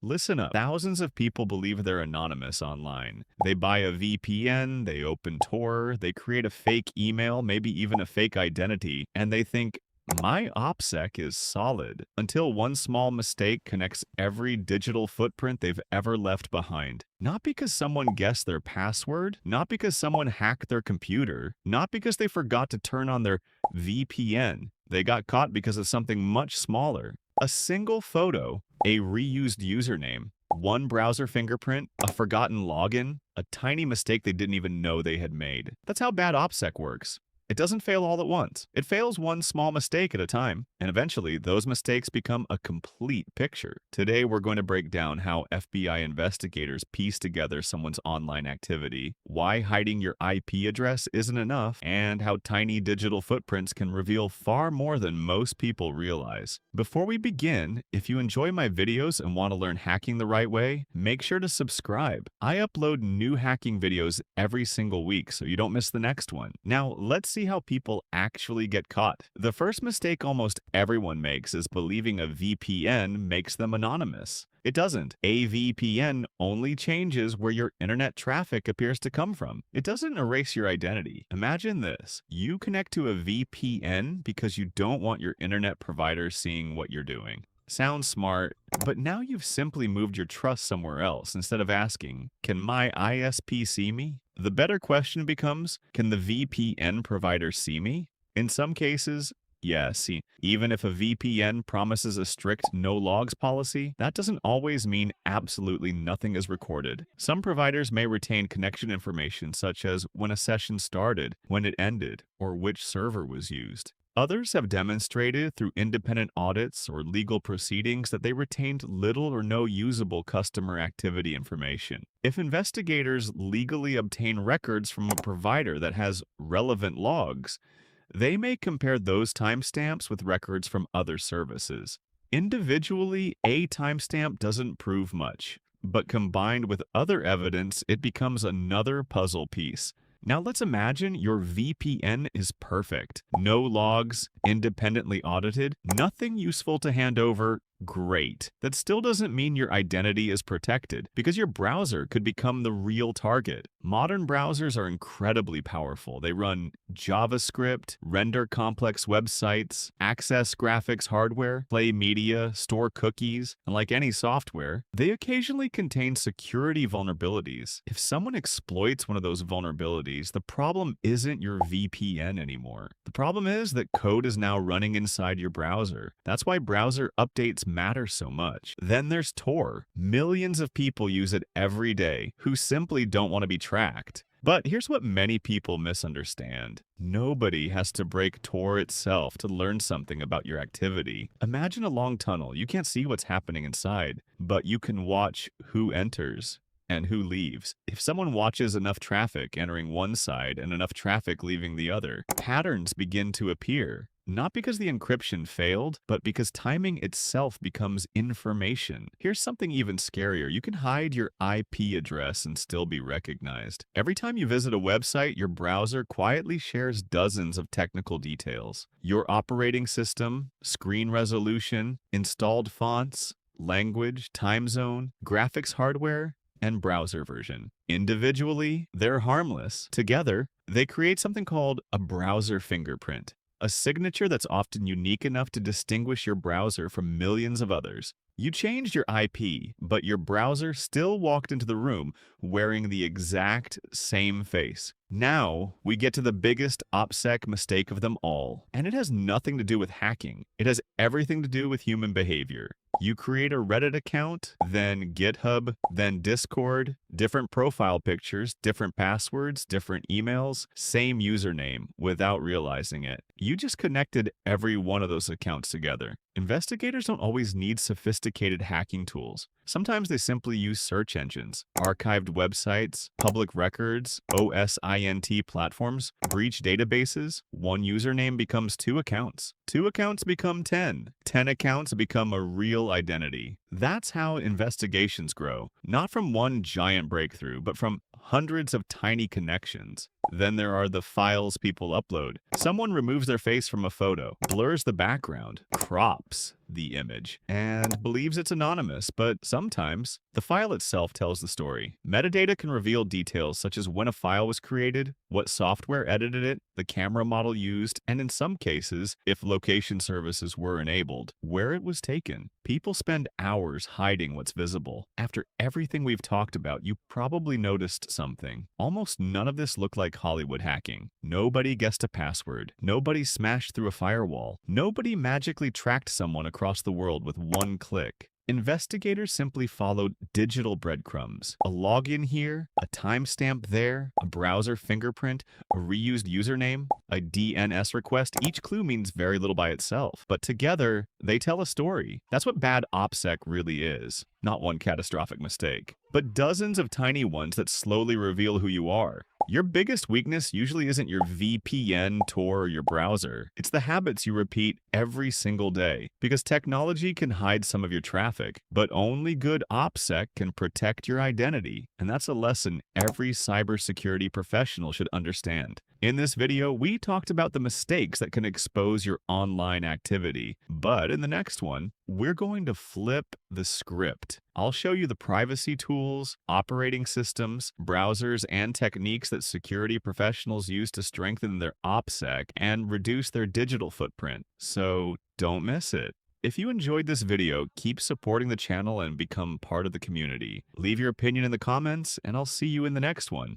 Listen up. Thousands of people believe they're anonymous online. They buy a VPN, they open Tor, they create a fake email, maybe even a fake identity, and they think, my OPSEC is solid, until one small mistake connects every digital footprint they've ever left behind. Not because someone guessed their password, not because someone hacked their computer, not because they forgot to turn on their VPN. They got caught because of something much smaller. A single photo, a reused username, one browser fingerprint, a forgotten login, a tiny mistake they didn't even know they had made. That's how bad OPSEC works. It doesn't fail all at once. It fails one small mistake at a time, and eventually those mistakes become a complete picture. Today we're going to break down how FBI investigators piece together someone's online activity, why hiding your IP address isn't enough, and how tiny digital footprints can reveal far more than most people realize. Before we begin, if you enjoy my videos and want to learn hacking the right way, make sure to subscribe. I upload new hacking videos every single week so you don't miss the next one. Now let's see how people actually get caught. The first mistake almost everyone makes is believing a VPN makes them anonymous. It doesn't. A VPN only changes where your internet traffic appears to come from. It doesn't erase your identity. Imagine this. You connect to a VPN because you don't want your internet provider seeing what you're doing. Sounds smart, but now you've simply moved your trust somewhere else instead of asking, can my ISP see me? The better question becomes, can the VPN provider see me? In some cases, yes. Even if a VPN promises a strict no logs policy, that doesn't always mean absolutely nothing is recorded. Some providers may retain connection information such as when a session started, when it ended, or which server was used. Others have demonstrated through independent audits or legal proceedings that they retained little or no usable customer activity information. If investigators legally obtain records from a provider that has relevant logs, they may compare those timestamps with records from other services. Individually, a timestamp doesn't prove much, but combined with other evidence, it becomes another puzzle piece. Now let's imagine your VPN is perfect. No logs, independently audited, nothing useful to hand over. Great. That still doesn't mean your identity is protected, because your browser could become the real target. Modern browsers are incredibly powerful. They run JavaScript, render complex websites, access graphics hardware, play media, store cookies, and like any software, they occasionally contain security vulnerabilities. If someone exploits one of those vulnerabilities, the problem isn't your VPN anymore. The problem is that code is now running inside your browser. That's why browser updates matter so much. Then there's Tor. Millions of people use it every day who simply don't want to be tracked. But here's what many people misunderstand. Nobody has to break Tor itself to learn something about your activity. Imagine a long tunnel. You can't see what's happening inside, but you can watch who enters and who leaves. If someone watches enough traffic entering one side and enough traffic leaving the other, patterns begin to appear. Not because the encryption failed, but because timing itself becomes information. Here's something even scarier. You can hide your IP address and still be recognized. Every time you visit a website, your browser quietly shares dozens of technical details. Your operating system, screen resolution, installed fonts, language, time zone, graphics hardware, and browser version. Individually, they're harmless. Together, they create something called a browser fingerprint. A signature that's often unique enough to distinguish your browser from millions of others. You changed your IP, but your browser still walked into the room wearing the exact same face. Now, we get to the biggest OPSEC mistake of them all, and it has nothing to do with hacking. It has everything to do with human behavior. You create a Reddit account, then GitHub, then Discord, different profile pictures, different passwords, different emails, same username without realizing it. You just connected every one of those accounts together. Investigators don't always need sophisticated hacking tools. Sometimes they simply use search engines, archived websites, public records, OSINT platforms, breach databases. One username becomes 2 accounts. 2 accounts become 10. 10 accounts become a real identity. That's how investigations grow, not from one giant breakthrough, but from hundreds of tiny connections. Then there are the files people upload. Someone removes their face from a photo, blurs the background, crops, the image and believes it's anonymous, but sometimes the file itself tells the story. Metadata can reveal details such as when a file was created, what software edited it, the camera model used, and in some cases, if location services were enabled, where it was taken. People spend hours hiding what's visible. After everything we've talked about, you probably noticed something. Almost none of this looked like Hollywood hacking. Nobody guessed a password. Nobody smashed through a firewall. Nobody magically tracked someone across the world with one click. Investigators simply followed digital breadcrumbs. A login here, a timestamp there, a browser fingerprint, a reused username, a DNS request. Each clue means very little by itself, but together, they tell a story. That's what bad OPSEC really is. Not one catastrophic mistake, but dozens of tiny ones that slowly reveal who you are. Your biggest weakness usually isn't your VPN, Tor, or your browser. It's the habits you repeat every single day. Because technology can hide some of your traffic, but only good OPSEC can protect your identity. And that's a lesson every cybersecurity professional should understand. In this video, we talked about the mistakes that can expose your online activity. But in the next one, we're going to flip the script. I'll show you the privacy tools, operating systems, browsers, and techniques that security professionals use to strengthen their OPSEC and reduce their digital footprint. So don't miss it. If you enjoyed this video, keep supporting the channel and become part of the community. Leave your opinion in the comments, and I'll see you in the next one.